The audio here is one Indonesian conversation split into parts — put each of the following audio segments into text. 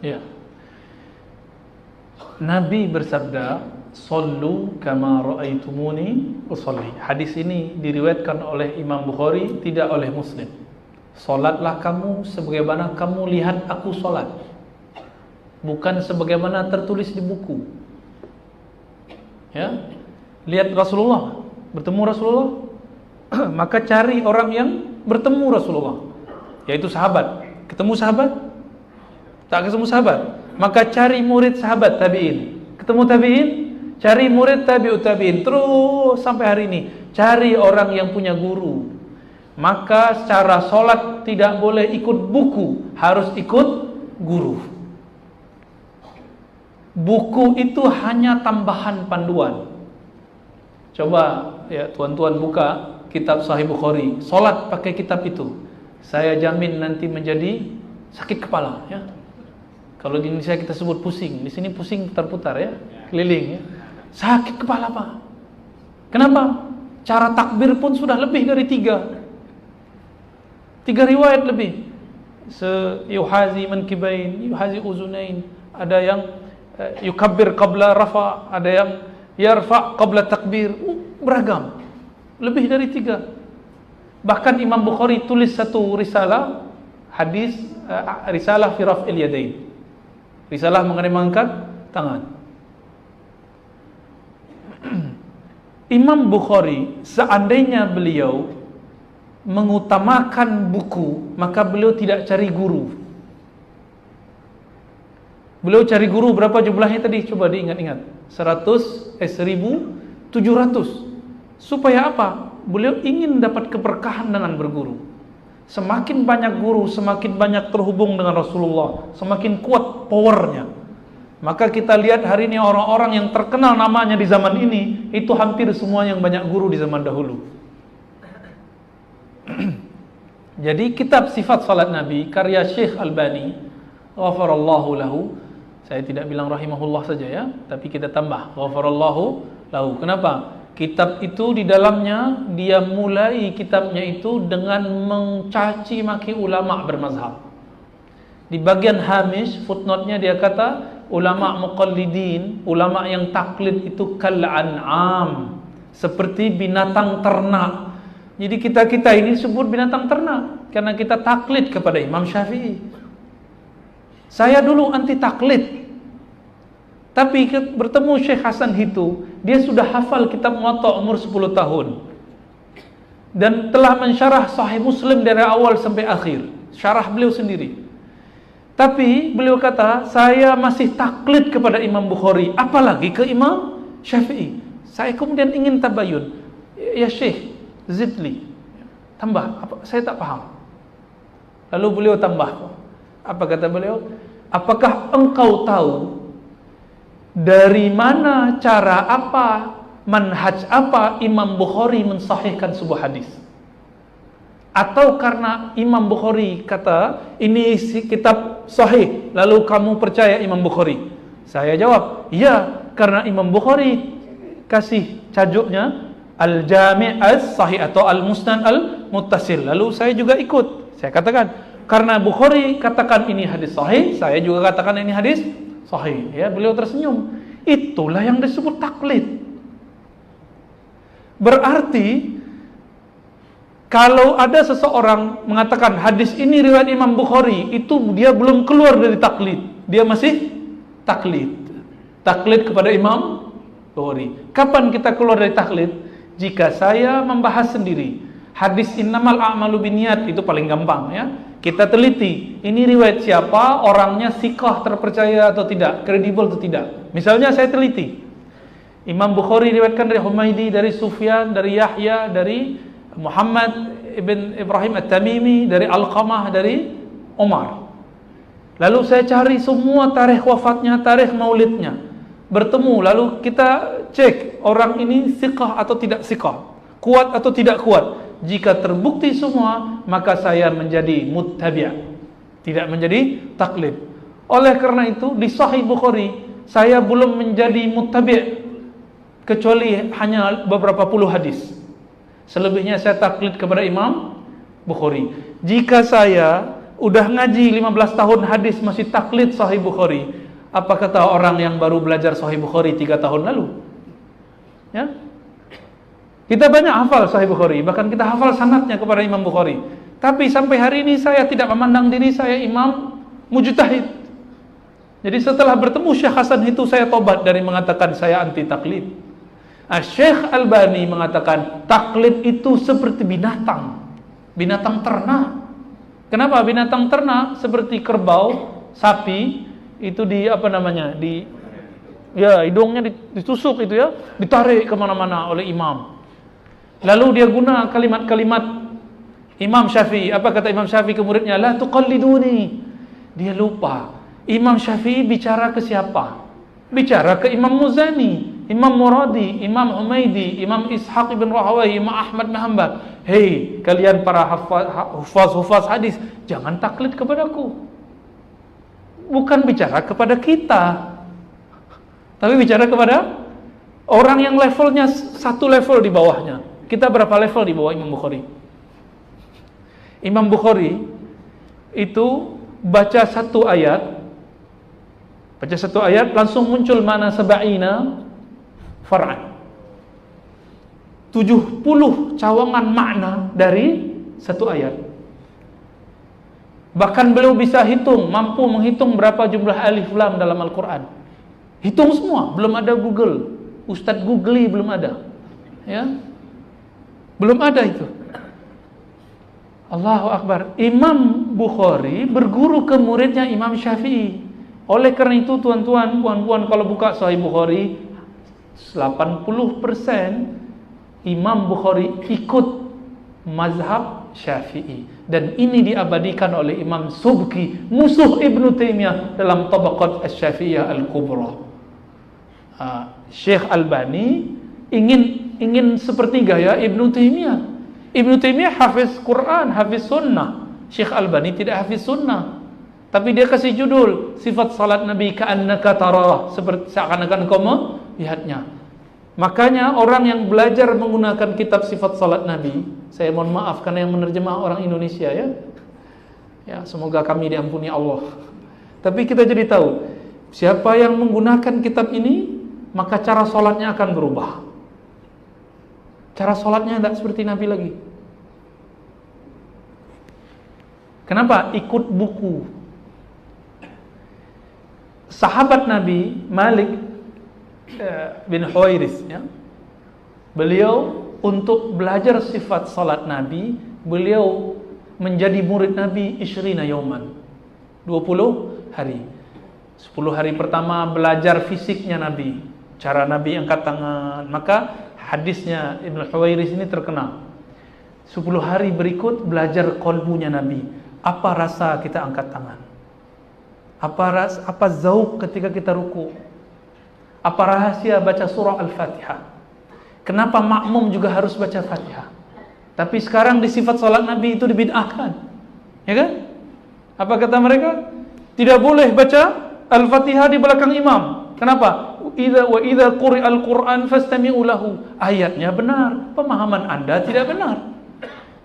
Ya. Nabi bersabda, "Shallu kama ra'aitumuni usolli." Hadis ini diriwayatkan oleh Imam Bukhari, tidak oleh Muslim. Salatlah kamu sebagaimana kamu lihat aku salat, bukan sebagaimana tertulis di buku. Ya, lihat Rasulullah, bertemu Rasulullah, maka cari orang yang bertemu Rasulullah, yaitu sahabat. Ketemu sahabat? Tak ketemu sahabat, maka cari murid sahabat tabi'in. Ketemu tabi'in, cari murid tabi'ut tabi'in. Terus sampai hari ini, cari orang yang punya guru. Maka secara sholat tidak boleh ikut buku, harus ikut guru. Buku itu hanya tambahan panduan. Coba ya tuan-tuan buka kitab Sahih Bukhari, sholat pakai kitab itu, saya jamin nanti menjadi sakit kepala ya. Kalau di Indonesia kita sebut pusing, di sini pusing putar-putar ya, keliling ya. Sakit kepala Pak. Kenapa? Cara takbir pun sudah lebih dari tiga riwayat lebih. Yuhazi mankibain, yuhazi uzunain. Ada yang yukabbir qabla rafa, ada yang yarfa qabla takbir. Beragam. Lebih dari 3. Bahkan Imam Bukhari tulis satu risalah hadis, risalah fi raf'il yadain. Risalah mengenai mengangkat tangan. Imam Bukhari, seandainya beliau mengutamakan buku, maka beliau tidak cari guru. Beliau cari guru berapa jumlahnya tadi? Coba diingat-ingat. 1700. Supaya apa? Beliau ingin dapat keberkahan dengan berguru. Semakin banyak guru, semakin banyak terhubung dengan Rasulullah, semakin kuat powernya. Maka kita lihat hari ini orang-orang yang terkenal namanya di zaman ini, itu hampir semua yang banyak guru di zaman dahulu. Jadi kitab sifat salat Nabi karya Syekh Albani, ghafarallahu lahu, saya tidak bilang rahimahullah saja ya, tapi kita tambah ghafarallahu lahu. Kenapa? Kitab itu di dalamnya dia mulai kitabnya itu dengan mencaci maki ulama bermazhab. Di bagian hamish footnote-nya dia kata ulama muqallidin, ulama yang taklid itu kal an'am, seperti binatang ternak. Jadi kita ini disebut binatang ternak karena kita taklid kepada Imam Syafi'i. Saya dulu anti taklid, tapi bertemu Syekh Hasan Hitu, dia sudah hafal kitab Muwatta umur 10 tahun dan telah mensyarah Sahih Muslim dari awal sampai akhir, syarah beliau sendiri. Tapi beliau kata, saya masih taklid kepada Imam Bukhari, apalagi ke Imam Syafi'i. Saya kemudian ingin tabayun, ya Syekh zidli, tambah, saya tak paham. Lalu beliau tambah, apa kata beliau? Apakah engkau tahu dari mana, cara apa, manhaj apa Imam Bukhari mensahihkan sebuah hadis? Atau karena Imam Bukhari kata ini kitab sahih, lalu kamu percaya Imam Bukhari? Saya jawab, ya, karena Imam Bukhari kasih tajuknya Al-Jami' As-Sahih atau Al-Musnad Al-Muttasil. Lalu saya juga ikut. Saya katakan, karena Bukhari katakan ini hadis sahih, saya juga katakan ini hadis sahih. Ya, beliau tersenyum. Itulah yang disebut taklid. Berarti kalau ada seseorang mengatakan hadis ini riwayat Imam Bukhari, itu dia belum keluar dari taklid. Dia masih taklid. Taklid kepada Imam Bukhari. Kapan kita keluar dari taklid? Jika saya membahas sendiri hadis innamal a'malu binniyat, itu paling gampang ya. Kita teliti, ini riwayat siapa, orangnya siqah, terpercaya atau tidak, kredibel atau tidak. Misalnya saya teliti, Imam Bukhari riwayatkan dari Humaydi, dari Sufyan, dari Yahya, dari Muhammad ibn Ibrahim At-Tamimi, dari Alqamah, dari Umar. Lalu saya cari semua tarikh wafatnya, tarikh maulidnya, bertemu, lalu kita cek orang ini siqah atau tidak siqah, kuat atau tidak kuat. Jika terbukti semua, maka saya menjadi muttabi', tidak menjadi taklid. Oleh karena itu di Sahih Bukhari saya belum menjadi muttabi' kecuali hanya beberapa puluh hadis. Selebihnya saya taklid kepada Imam Bukhari. Jika saya udah ngaji 15 tahun hadis masih taklid Sahih Bukhari. Apa kata orang yang baru belajar Sahih Bukhari 3 tahun lalu? Ya. Kita banyak hafal Sahih Bukhari, bahkan kita hafal sanadnya kepada Imam Bukhari. Tapi sampai hari ini saya tidak memandang diri saya imam mujtahid. Jadi setelah bertemu Syekh Hasan itu saya tobat dari mengatakan saya anti taklid. Syekh Albani mengatakan taklid itu seperti binatang ternak. Kenapa? Binatang ternak seperti kerbau, sapi itu hidungnya ditusuk itu ya, ditarik kemana-mana oleh imam. Lalu dia guna kalimat-kalimat Imam Syafi'i. Apa kata Imam Syafi'i ke muridnya? La tuqalliduni. Dia lupa. Imam Syafi'i bicara ke siapa? Bicara ke Imam Muzani, Imam Muradi, Imam Humaidi, Imam Ishaq ibn Rahawai, Imam Ahmad bin Hanbal. Hei, kalian para hufaz hadis, jangan taklid kepadaku. Bukan bicara kepada kita, tapi bicara kepada orang yang levelnya satu level di bawahnya. Kita berapa level di bawah Imam Bukhari? Imam Bukhari itu baca satu ayat langsung muncul mana sab'ina far'an. 70 cawangan makna dari satu ayat. Bahkan beliau bisa mampu menghitung berapa jumlah alif lam dalam Al-Quran. Hitung semua, belum ada Google. Ustadz Googly belum ada. Ya. Belum ada itu. Allahu Akbar. Imam Bukhari berguru ke muridnya Imam Syafi'i. Oleh karena itu tuan-tuan, puan-puan, kalau buka Sahih Bukhari 80% Imam Bukhari ikut mazhab Syafi'i, dan ini diabadikan oleh Imam Subki, musuh Ibnu Taimiyah, dalam Tabaqat Asy-Syafi'iyah Al-Kubra. Syekh Albani ingin seperti gaya Ibnu Taimiyah. Ibnu Taimiyah hafiz Quran, hafiz sunnah. Syekh Albani tidak hafiz sunnah, tapi dia kasih judul sifat salat Nabi ka'annaka tarah, seperti seakan-akan kau melihatnya. Makanya orang yang belajar menggunakan kitab sifat salat Nabi, saya mohon maaf karena yang menerjemah orang Indonesia ya. Ya, semoga kami diampuni Allah. Tapi kita jadi tahu, siapa yang menggunakan kitab ini, maka cara salatnya akan berubah. Cara salatnya tidak seperti Nabi lagi. Kenapa? Ikut buku. Sahabat Nabi Malik bin Huwairis ya. Beliau untuk belajar sifat salat Nabi, beliau menjadi murid Nabi 20 yauman. 20 hari. 10 hari pertama belajar fisiknya Nabi, cara Nabi angkat tangan. Maka hadisnya Ibn Huwairis ini terkenal. 10 hari berikut belajar qalbunya Nabi. Apa rasa kita angkat tangan? Apa zauq ketika kita ruku? Apa rahasia baca surah Al-Fatihah? Kenapa makmum juga harus baca Fatihah? Tapi sekarang di sifat salat Nabi itu dibid'ahkan. Ya kan? Apa kata mereka? Tidak boleh baca Al-Fatihah di belakang imam. Kenapa? Idza quri'al Qur'an fastami'u lahu. Ayatnya benar, pemahaman Anda tidak benar.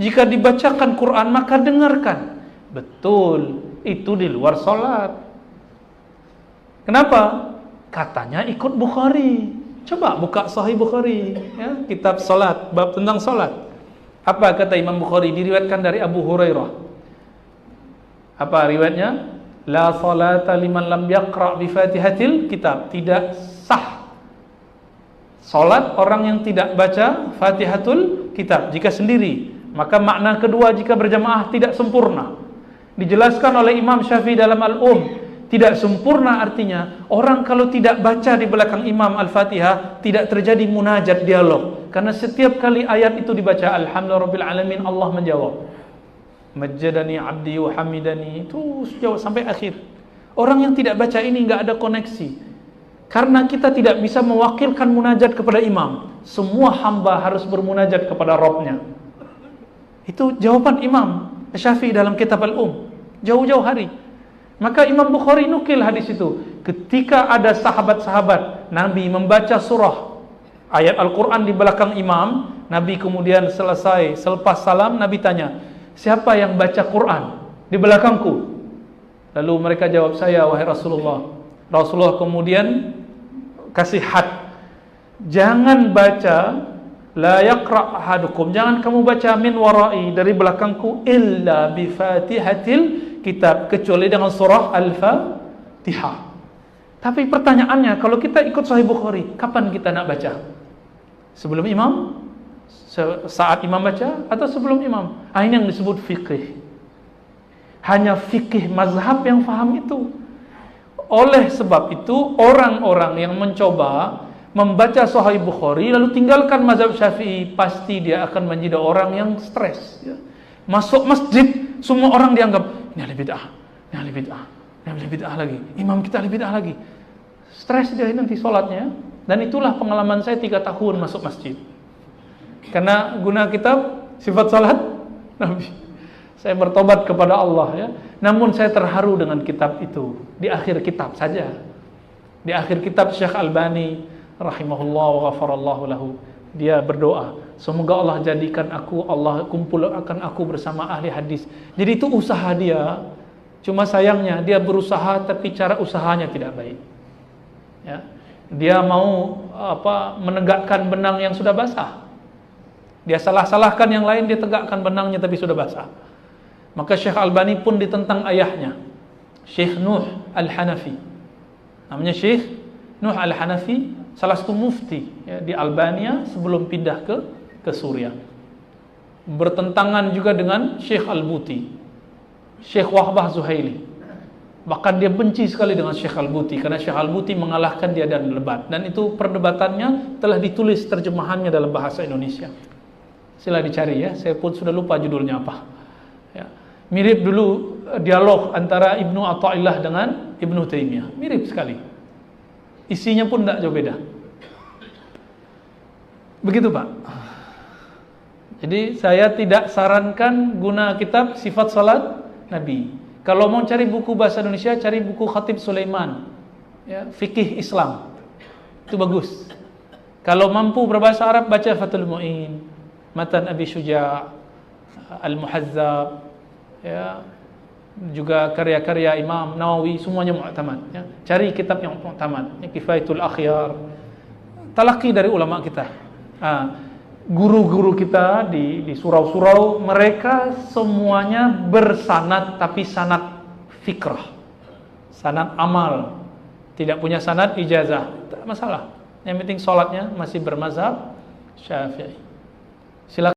Jika dibacakan Quran maka dengarkan. Betul, itu di luar salat. Kenapa? Katanya ikut Bukhari. Coba buka Sahih Bukhari ya, kitab salat, bab tentang salat. Apa kata Imam Bukhari? Diriwayatkan dari Abu Hurairah. Apa riwayatnya? La salata liman lam yaqra bi Fatihatil kitab. Tidak sah salat orang yang tidak baca Fatihatul kitab jika sendiri. Maka makna kedua jika berjamaah tidak sempurna. Dijelaskan oleh Imam Syafi'i dalam Al-Um. Tidak sempurna artinya orang kalau tidak baca di belakang imam Al-Fatihah tidak terjadi munajat dialog. Karena setiap kali ayat itu dibaca Alhamdulillahirabbil alamin, Allah menjawab Majjadani abdi wa hamidani, itu jawab sampai akhir. Orang yang tidak baca ini enggak ada koneksi. Karena kita tidak bisa mewakilkan munajat kepada imam. Semua hamba harus bermunajat kepada Rabbnya. Itu jawaban Imam Syafi'i dalam kitab Al-Um. Jauh-jauh hari. Maka Imam Bukhari nukil hadis itu. Ketika ada sahabat-sahabat Nabi membaca surah ayat Al-Quran di belakang imam, Nabi kemudian selesai, selepas salam Nabi tanya, siapa yang baca Quran? di belakangku. Lalu mereka jawab, saya wahai Rasulullah. Rasulullah kemudian kasih had, jangan baca, la yaqra ahadukum, jangan kamu baca min warai, dari belakangku, illa bi fatihatil kitab, kecuali dengan surah Al-Fatihah. Tapi pertanyaannya, kalau kita ikut Sahih Bukhari, kapan kita nak baca? Sebelum imam? Saat imam baca? Atau sebelum imam? Ini yang disebut fikih. Hanya fikih mazhab yang faham itu. Oleh sebab itu, orang-orang yang mencoba membaca Sahih Bukhari lalu tinggalkan mazhab Syafi'i, pasti dia akan menjadi orang yang stres. Masuk masjid, semua orang dianggap ini ahli bid'ah, ini ahli bid'ah, ini ahli bid'ah lagi, imam kita ahli bid'ah lagi. Stres dia nanti sholatnya. Dan itulah pengalaman saya 3 tahun masuk masjid. Karena guna kitab sifat salat Nabi, saya bertobat kepada Allah ya. Namun saya terharu dengan kitab itu. Di akhir kitab saja, di akhir kitab Syekh Albani rahimahullah wa ghafarallahu lahu, dia berdoa, semoga Allah jadikan aku, Allah kumpulkan aku bersama ahli hadis. Jadi itu usaha dia. Cuma sayangnya dia berusaha tapi cara usahanya tidak baik. Ya. Dia mau menegakkan benang yang sudah basah. Dia salah-salahkan yang lain, dia tegakkan benangnya tapi sudah basah. Maka Syekh Albani pun ditentang ayahnya, Syekh Nuh Al-Hanafi. Namanya Syekh Nuh Al-Hanafi, salah satu mufti ya, di Albania sebelum pindah ke Suriah. Bertentangan juga dengan Syekh Al-Buti, Syekh Wahbah Zuhaili. Bahkan dia benci sekali dengan Syekh Al-Buti, karena Syekh Al-Buti mengalahkan dia dan lebat. Dan itu perdebatannya telah ditulis terjemahannya dalam bahasa Indonesia. Sila dicari ya, saya pun sudah lupa judulnya apa ya. Mirip dulu dialog antara Ibnu Athaillah dengan Ibnu Taimiyah, mirip sekali. Isinya pun tidak jauh beda. Begitu Pak. Jadi saya tidak sarankan guna kitab sifat salat Nabi. Kalau mau cari buku bahasa Indonesia, cari buku Khatib Sulaiman ya, fikih Islam, itu bagus. Kalau mampu berbahasa Arab, baca Fathul Mu'in, Matan Abi Syuja', Al-Muhazzab ya, juga karya-karya Imam Nawawi, semuanya mu'tamad ya. Cari kitab yang mu'tamad ya, Kifayatul Akhyar, talaki dari ulama kita. Guru-guru kita di surau-surau, mereka semuanya bersanad, tapi sanad fikrah, sanad amal, tidak punya sanad ijazah. Tak masalah, yang penting sholatnya masih bermazhab Syafi'i. Silakan.